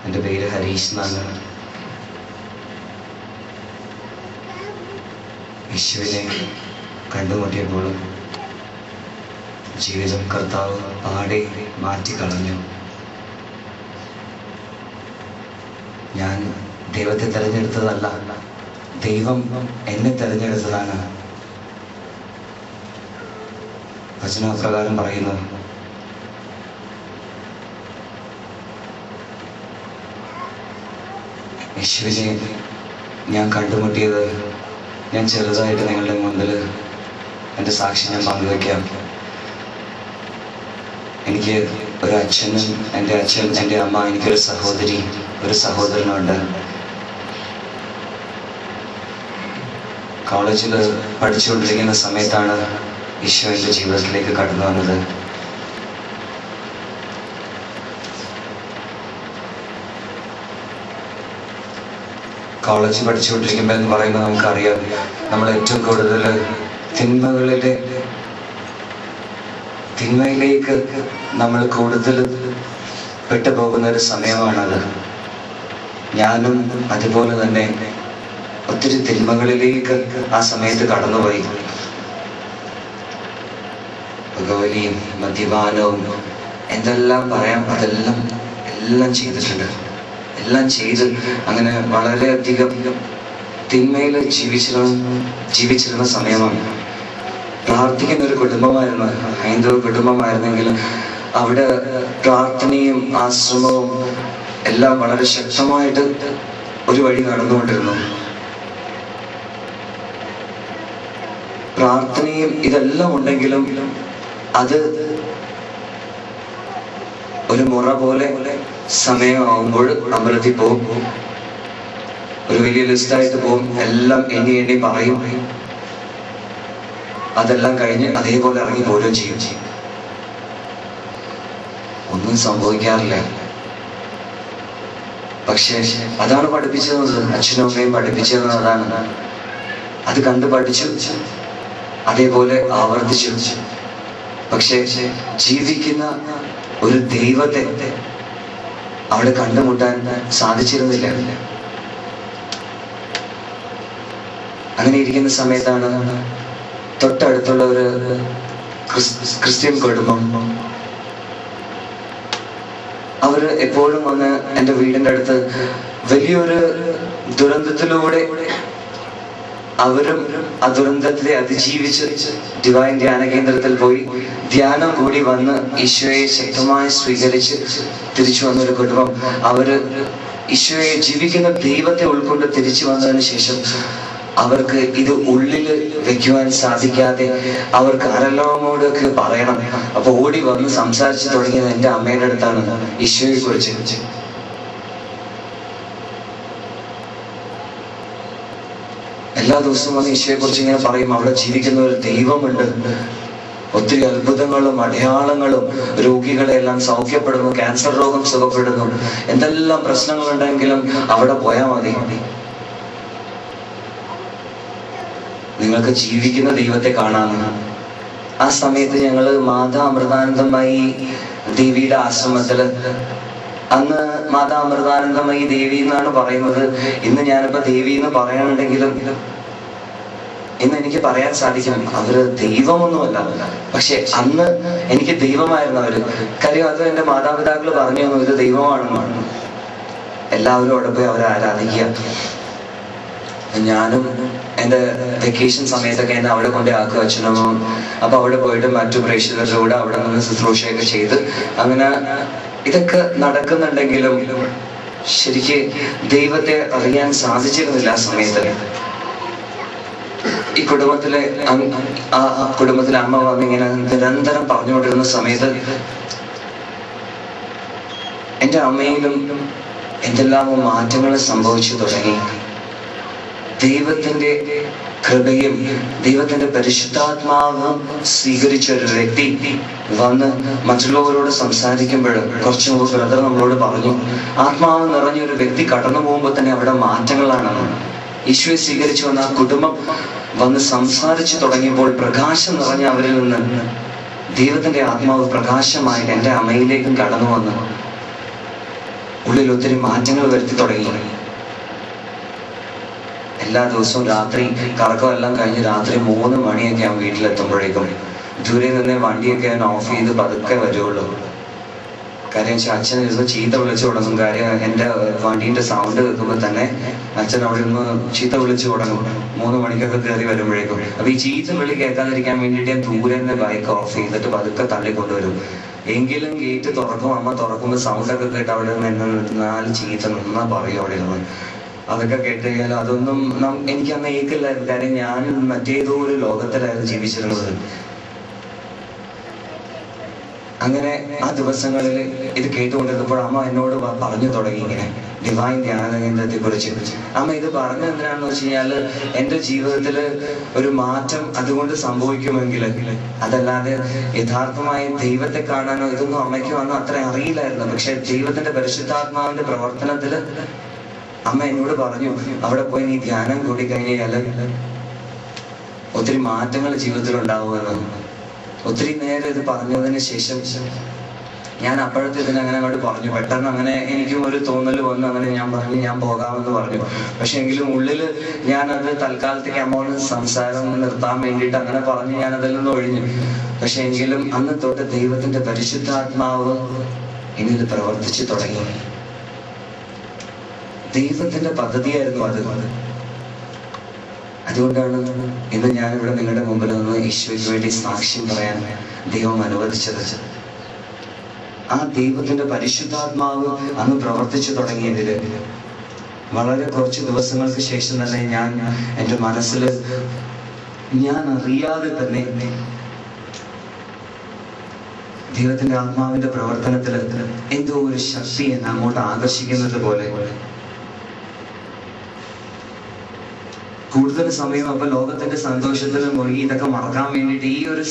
എൻ്റെ പേര് ഹരീഷ് എന്നാണ്. യേശുവിനെ കണ്ടുമുട്ടിയപ്പോൾ ജീവിതം കർത്താവ് പാടെ മാറ്റിക്കളഞ്ഞു. ഞാൻ ദൈവത്തെ തിരഞ്ഞെടുത്തതല്ല, ദൈവം എന്നെ തിരഞ്ഞെടുത്തതാണ്. വചനപ്രകാരം പറയുന്നു, യേശുവിനെ ഞാൻ കണ്ടുമുട്ടിയത്, ഞാൻ ചെറുതായിട്ട് നിങ്ങളുടെ മുമ്പിൽ എൻ്റെ സാക്ഷി ഞാൻ പങ്കുവയ്ക്കാം. എനിക്ക് ഒരു അച്ഛനും എൻ്റെ അച്ഛൻ, എൻ്റെ അമ്മ, എനിക്കൊരു സഹോദരി, ഒരു സഹോദരനുണ്ട്. കോളേജിൽ പഠിച്ചുകൊണ്ടിരിക്കുന്ന സമയത്താണ് ഈശോ എൻ്റെ ജീവിതത്തിലേക്ക് കടന്നു വന്നത്. കോളേജ് പഠിച്ചുകൊണ്ടിരിക്കുമ്പോൾ എന്ന് പറയുമ്പോൾ നമുക്കറിയാം, നമ്മൾ ഏറ്റവും കൂടുതൽ തിന്മയിലേക്ക് നമ്മൾ കൂടുതൽ പെട്ടുപോകുന്ന ഒരു സമയമാണത്. ഞാനും അതുപോലെ തന്നെ ഒത്തിരി തിന്മകളിലേക്ക് ആ സമയത്ത് കടന്നുപോയി. പുകവലിയും മദ്യപാനവും എന്തെല്ലാം പറയാം, എല്ലാം ചെയ്തിട്ടുണ്ട്. എല്ലാം ചെയ്ത് അങ്ങനെ വളരെയധികം തിന്മയിൽ ജീവിച്ചിരുന്ന സമയമാണ്. പ്രാർത്ഥിക്കുന്ന ഒരു കുടുംബമായിരുന്നു, ഹൈന്ദവ കുടുംബമായിരുന്നെങ്കിലും അവിടെ പ്രാർത്ഥനയും ആശ്രമവും എല്ലാം വളരെ ശക്തമായിട്ട് ഒരു വഴി നടന്നുകൊണ്ടിരുന്നു. പ്രാർത്ഥനയും ഇതെല്ലാം ഉണ്ടെങ്കിലും അത് ഒരു മുറ പോലെ സമയമാകുമ്പോൾ അമ്പലത്തിൽ പോകും, ഒരു വലിയ ലിസ്റ്റായിട്ട് പോകും, എല്ലാം എണ്ണി പറയും. അതെല്ലാം കഴിഞ്ഞ് അതേപോലെ ഇറങ്ങി പോലും ചെയ്യും. ഒന്നും സംഭവിക്കാറില്ല. പക്ഷേ അതാണ് പഠിപ്പിച്ചത്, അച്ഛനും അമ്മയും പഠിപ്പിച്ചത് അതാണ്. അത് കണ്ട് പഠിച്ചു, അതേപോലെ ആവർത്തിച്ചു. പക്ഷേ ജീവിക്കുന്ന ഒരു ദൈവത്തെ അവിടെ കണ്ടുമുട്ടാൻ സാധിച്ചിരുന്നില്ല. അങ്ങനെ ഇരിക്കുന്ന സമയത്താണ് തൊട്ടടുത്തുള്ള ഒരു ക്രിസ്ത്യൻ കുടുംബം, അവര് എപ്പോഴും വന്ന് എൻ്റെ വീടിൻ്റെ അടുത്ത് വലിയൊരു ദുരന്തത്തിലൂടെ അവരും ആ ദുരന്തത്തെ അതിജീവിച്ച് ഡിവൈൻ ധ്യാന കേന്ദ്രത്തിൽ പോയി ധ്യാനം കൂടി വന്ന് ഈശോയെ ശക്തമായി സ്വീകരിച്ച് തിരിച്ചു വന്നൊരു കുടുംബം. അവര് ഈശോയെ ജീവിക്കുന്ന ദൈവത്തെ ഉൾക്കൊണ്ട് തിരിച്ചു വന്നതിന് ശേഷം അവർക്ക് ഇത് ഉള്ളിൽ വെക്കുവാൻ സാധിക്കാതെ അവർക്ക് ആരെല്ലാമോടൊക്കെ പറയണം. അപ്പൊ ഓടി വന്ന് സംസാരിച്ചു തുടങ്ങിയത് എൻ്റെ അമ്മയുടെ അടുത്താണ് ഈശോയെ കുറിച്ച്. എല്ലാ ദിവസവും വന്ന് ഈശോയെ കുറിച്ച് ഇങ്ങനെ പറയും. അവിടെ ജീവിക്കുന്ന ഒരു ദൈവമുണ്ട്, ഒത്തിരി അത്ഭുതങ്ങളും അടയാളങ്ങളും, രോഗികളെല്ലാം സൗഖ്യപ്പെടുന്നു, ക്യാൻസർ രോഗം സുഖപ്പെടുന്നു, എന്തെല്ലാം പ്രശ്നങ്ങളുണ്ടെങ്കിലും അവിടെ പോയാൽ മതി, നിങ്ങൾക്ക് ജീവിക്കുന്ന ദൈവത്തെ കാണാമെന്ന്. ആ സമയത്ത് ഞങ്ങള് മാതാ അമൃതാനന്ദമയി ദേവിയുടെ ആശ്രമത്തില്, അന്ന് മാതാ അമൃതാനന്ദമയി ദേവി എന്നാണ് പറയുന്നത്. ഇന്ന് ഞാനിപ്പോ ദേവി എന്ന് പറയാനുണ്ടെങ്കിലും ഇന്ന് എനിക്ക് പറയാൻ സാധിക്കും അവര് ദൈവമൊന്നുമല്ല. പക്ഷെ അന്ന് എനിക്ക് ദൈവമായിരുന്നു അവര്. കാര്യം അത് എൻ്റെ മാതാപിതാക്കൾ പറഞ്ഞു തന്നു, ഇത് ദൈവമാണെന്നാണ്. എല്ലാവരും അവിടെ പോയി അവരെ ആരാധിക്കുക. ഞാനും എൻ്റെ വെക്കേഷൻ സമയത്തൊക്കെ എന്നെ അവിടെ കൊണ്ട് ആക്കുക അച്ഛനമ്മ. അപ്പൊ അവിടെ പോയിട്ട് മറ്റു പ്രേക്ഷകരുടെ അവിടെ നിന്ന് ശുശ്രൂഷയൊക്കെ ചെയ്ത് അങ്ങനെ ഇതൊക്കെ നടക്കുന്നുണ്ടെങ്കിലും ശരിക്ക് ദൈവത്തെ അറിയാൻ സാധിച്ചിരുന്നില്ല ആ സമയത്ത്. ഈ കുടുംബത്തിലെ അമ്മ വന്നിങ്ങനെ നിരന്തരം പറഞ്ഞുകൊണ്ടിരുന്ന സമയത്ത് എൻ്റെ അമ്മയിലും എന്തെല്ലാമോ മാറ്റങ്ങൾ സംഭവിച്ചു തുടങ്ങി. ദൈവത്തിന്റെ കൃപയും ദൈവത്തിന്റെ പരിശുദ്ധാത്മാവും സ്വീകരിച്ച ഒരു വ്യക്തി വന്ന് മറ്റുള്ളവരോട് സംസാരിക്കുമ്പോൾ, കുറച്ചു മുമ്പ് ബ്രദർ നമ്മളോട് പറഞ്ഞു, ആത്മാവ് നിറഞ്ഞ ഒരു വ്യക്തി കടന്നു പോകുമ്പോൾ തന്നെ അവിടെ മാറ്റങ്ങളാണ്. ഈശോയെ സ്വീകരിച്ചു വന്ന ആ കുടുംബം വന്ന് സംസാരിച്ചു തുടങ്ങിയപ്പോൾ പ്രകാശം നിറഞ്ഞ അവരിൽ നിന്ന് ദൈവത്തിന്റെ ആത്മാവ് പ്രകാശമായി എൻ്റെ അമ്മയിലേക്കും കടന്നു വന്നു. ഉള്ളിൽ ഒത്തിരി മാറ്റങ്ങൾ വരുത്തി തുടങ്ങി. എല്ലാ ദിവസവും രാത്രി കറക്കമെല്ലാം കഴിഞ്ഞ് രാത്രി 3 മണിയൊക്കെ ഞാൻ വീട്ടിലെത്തുമ്പോഴേക്കും ദൂരെ നിന്ന് വണ്ടിയൊക്കെ ഞാൻ ഓഫ് ചെയ്ത് പതുക്കെ വരുള്ളൂ. കാര്യം അച്ഛൻ ഇരുന്ന് ചീത്ത വിളിച്ചു തുടങ്ങും. കാര്യം എൻ്റെ വണ്ടീൻ്റെ സൗണ്ട് കേൾക്കുമ്പോൾ തന്നെ അച്ഛൻ അവിടെ നിന്ന് ചീത്ത വിളിച്ചു തുടങ്ങും 3 മണിക്കൊക്കെ കയറി വരുമ്പോഴേക്കും. അപ്പൊ ഈ ചീത്ത വിളി കേൾക്കാതിരിക്കാൻ വേണ്ടിയിട്ട് ഞാൻ ദൂരെ നിന്ന് ബൈക്ക് ഓഫ് ചെയ്തിട്ട് പതുക്കെ തള്ളിക്കൊണ്ടുവരും. എങ്കിലും ഗേറ്റ് തുറക്കും. അമ്മ തുറക്കുമ്പോൾ സൗണ്ടൊക്കെ കേട്ട് അവിടെ നിന്ന് 4 ചീത്ത നിന്നാ പറയും അവിടെ ഇരുന്ന്. അതൊക്കെ കേട്ട് കഴിഞ്ഞാൽ അതൊന്നും എനിക്ക് അന്ന് ഏക്കില്ലായിരുന്നു. കാര്യം ഞാൻ മറ്റേതോ ഒരു ലോകത്തിലായിരുന്നു ജീവിച്ചിരുന്നത്. അങ്ങനെ ആ ദിവസങ്ങളിൽ ഇത് കേട്ടുകൊണ്ടിരുന്നപ്പോൾ അമ്മ എന്നോട് പറഞ്ഞു തുടങ്ങി ഇങ്ങനെ ഡിവൈൻ ധ്യാന കേന്ദ്രത്തെ കുറിച്ച്. അമ്മ ഇത് പറഞ്ഞു എന്തിനാണെന്ന് വെച്ച് കഴിഞ്ഞാൽ എൻ്റെ ജീവിതത്തിൽ ഒരു മാറ്റം അതുകൊണ്ട് സംഭവിക്കുമെങ്കിൽ, അതല്ലാതെ യഥാർത്ഥമായ ദൈവത്തെ കാണാനോ ഇതൊന്നും അമ്മയ്ക്ക് വന്നോ അത്ര അറിയില്ലായിരുന്നു. പക്ഷെ ദൈവത്തിന്റെ പരിശുദ്ധാത്മാവിന്റെ പ്രവർത്തനത്തിൽ അമ്മ എന്നോട് പറഞ്ഞു, അവിടെ പോയി നീ ധ്യാനം കൂടിക്കഴിഞ്ഞാൽ ഒത്തിരി മാറ്റങ്ങൾ ജീവിതത്തിൽ ഉണ്ടാവുമെന്ന്. ഒത്തിരി നേരം ഇത് പറഞ്ഞതിന് ശേഷം ഞാൻ അപ്പോഴത്തെ ഇതിനങ്ങനെ അങ്ങോട്ട് പറഞ്ഞു. പെട്ടെന്ന് അങ്ങനെ എനിക്കും ഒരു തോന്നൽ വന്നു. അങ്ങനെ ഞാൻ പറഞ്ഞു ഞാൻ പോകാമെന്ന് പറഞ്ഞു. പക്ഷെ എങ്കിലും ഉള്ളിൽ ഞാനത് തൽക്കാലത്തേക്ക് അമ്മോട് സംസാരം നിർത്താൻ വേണ്ടിയിട്ട് അങ്ങനെ പറഞ്ഞ് ഞാൻ അതിൽ നിന്ന് ഒഴിഞ്ഞു. പക്ഷെ എങ്കിലും അന്ന് തൊട്ട് ദൈവത്തിന്റെ പരിശുദ്ധാത്മാവ് എന്നിൽ പ്രവർത്തിച്ചു തുടങ്ങി. ദൈവത്തിന്റെ പദ്ധതിയായിരുന്നു അത്. അതുകൊണ്ടാണ് ഇന്ന് ഞാനിവിടെ നിങ്ങളുടെ മുമ്പിൽ നിന്ന് ഈശോയ്ക്ക് വേണ്ടി സാക്ഷ്യം പറയാൻ ദൈവം അനുവദിച്ചത്. ആ ദൈവത്തിന്റെ പരിശുദ്ധാത്മാവ് അന്ന് പ്രവർത്തിച്ചു തുടങ്ങിയതില് വളരെ കുറച്ച് ദിവസങ്ങൾക്ക് ശേഷം തന്നെ ഞാൻ എൻ്റെ മനസ്സിൽ ഞാൻ അറിയാതെ തന്നെ ദൈവത്തിന്റെ ആത്മാവിന്റെ പ്രവർത്തനത്തിൽ എന്തോ ഒരു ശക്തി എന്നെ അങ്ങോട്ട് ആകർഷിക്കുന്നത് പോലെ കൂടുതൽ സമയം അപ്പൊ ലോകത്തിന്റെ സന്തോഷത്തിൽ മുഴുകി ഇതൊക്കെ മറക്കാൻ വേണ്ടിയിട്ട് ഈ ഒരു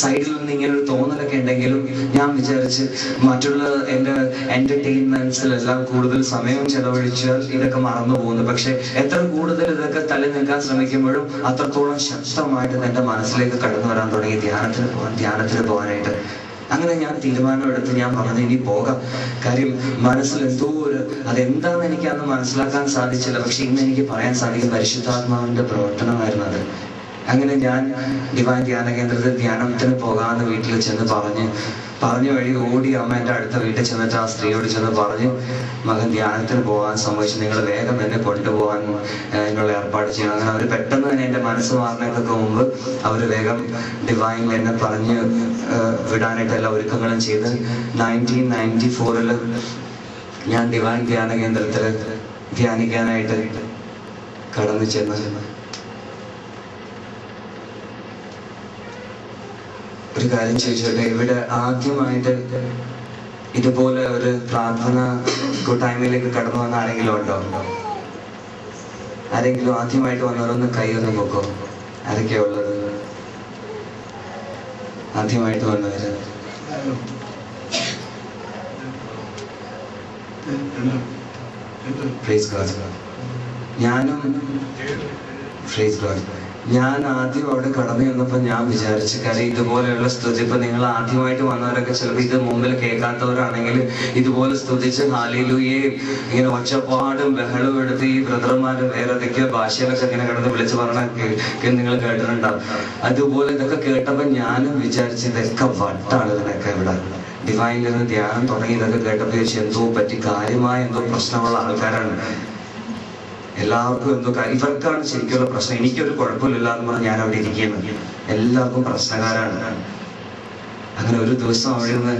സൈഡിൽ നിന്ന് ഇങ്ങനെ ഒരു തോന്നലൊക്കെ ഉണ്ടെങ്കിലും ഞാൻ വിചാരിച്ച് മറ്റുള്ള എൻ്റെ എന്റർടൈൻമെന്റ്സിലെല്ലാം കൂടുതൽ സമയം ചെലവഴിച്ചാൽ ഇതൊക്കെ മറന്നു പോകുന്നു. പക്ഷെ എത്ര കൂടുതൽ ഇതൊക്കെ തള്ളി നിൽക്കാൻ ശ്രമിക്കുമ്പോഴും അത്രത്തോളം ശക്തമായിട്ട് എൻ്റെ മനസ്സിലേക്ക് കടന്നു വരാൻ തുടങ്ങി ധ്യാനത്തിന് പോകാനായിട്ട്. അങ്ങനെ ഞാൻ തീരുമാനമെടുത്ത് ഞാൻ പറഞ്ഞു ഇനി പോകാം. കാര്യം മനസ്സിൽ എന്തോ അതെന്താണെന്ന് എനിക്ക് അന്ന് മനസ്സിലാക്കാൻ സാധിച്ചില്ല. പക്ഷെ ഇന്ന് എനിക്ക് പറയാൻ സാധിക്കും പരിശുദ്ധാത്മാവിന്റെ പ്രവർത്തനമായിരുന്നു അത്. അങ്ങനെ ഞാൻ ഡിവൈൻ ധ്യാന കേന്ദ്രത്തിൽ ധ്യാനത്തിന് പോകാമെന്ന് വീട്ടിൽ ചെന്ന് പറഞ്ഞ വഴി ഓടി അമ്മ എൻ്റെ അടുത്ത വീട്ടിൽ ചെന്നിട്ട് ആ സ്ത്രീയോട് ചെന്ന് പറഞ്ഞ് മകൻ ധ്യാനത്തിന് പോകാൻ സമ്മതിച്ചു, നിങ്ങൾ വേഗം എന്നെ കൊണ്ടുപോകാൻ എന്നുള്ള ഏർപ്പാട് ചെയ്യണം. അങ്ങനെ അവർ പെട്ടെന്ന് തന്നെ എൻ്റെ മനസ്സ് മാറുന്നതിനൊക്കെ മുമ്പ് അവർ വേഗം ഡിവൈനിൽ എന്നെ പറഞ്ഞ് വിടാനായിട്ട് എല്ലാ ഒരുക്കങ്ങളും ചെയ്ത് 1994 ഞാൻ ഡിവൈൻ ധ്യാന കേന്ദ്രത്തിൽ ധ്യാനിക്കാനായിട്ട് കടന്നു ചെന്ന് ഒരു കാര്യം ചോദിച്ചോട്ടെ, ഇവിടെ ആദ്യമായിട്ട് ഇതുപോലെ ഒരു പ്രാർത്ഥന കൂട്ടായ്മയിലേക്ക് കടന്നു വന്ന ആരെങ്കിലും ഉണ്ടോ? ആരെങ്കിലും ആദ്യമായിട്ട് വന്നവരൊന്ന് കൈയൊന്ന് പൊക്കോ. ആരൊക്കെയാ ഉള്ളത് ആദ്യമായിട്ട് വന്നവര്? ഞാൻ ആദ്യം അവിടെ കടന്നു വന്നപ്പോ ഞാൻ വിചാരിച്ചു, കാര്യം ഇതുപോലെയുള്ള സ്തുതി ഇപ്പൊ നിങ്ങൾ ആദ്യമായിട്ട് വന്നവരൊക്കെ ചിലപ്പോൾ ഇത് മുമ്പിൽ കേൾക്കാത്തവരാണെങ്കിൽ ഇതുപോലെ സ്തുതിച്ച് ഹാലേലൂയേ ഇങ്ങനെ ഒച്ചപ്പാടും ബഹളവും എടുത്ത് ഈ ബ്രദർമാരും വേറെ ഏതൊക്കെയോ ഭാഷയിലൊക്കെ ഇങ്ങനെ കിടന്ന് വിളിച്ച് പറഞ്ഞ നിങ്ങൾ കേട്ടിട്ടുണ്ടാവും. അതുപോലെ ഇതൊക്കെ കേട്ടപ്പോ ഞാനും വിചാരിച്ചു ഇതൊക്കെ വട്ടാണ്, ഇതിനൊക്കെ ഇവിടെ ഡിവൈനിൽ നിന്ന് ധ്യാനം തുടങ്ങി ഇതൊക്കെ കേട്ടപ്പോൾ ചോദിച്ചു എന്തോ പറ്റി കാര്യമായ എന്തോ പ്രശ്നമുള്ള ആൾക്കാരാണ്. എല്ലാവർക്കും എന്തോ ഇവർക്കാണ് ശരിക്കുള്ള പ്രശ്നം, എനിക്കൊരു കുഴപ്പമില്ല എന്ന് പറഞ്ഞ് ഞാൻ അവിടെ ഇരിക്കുന്നത്. എല്ലാവർക്കും പ്രശ്നക്കാരാണ്. അങ്ങനെ ഒരു ദിവസം അവിടെ നിന്ന്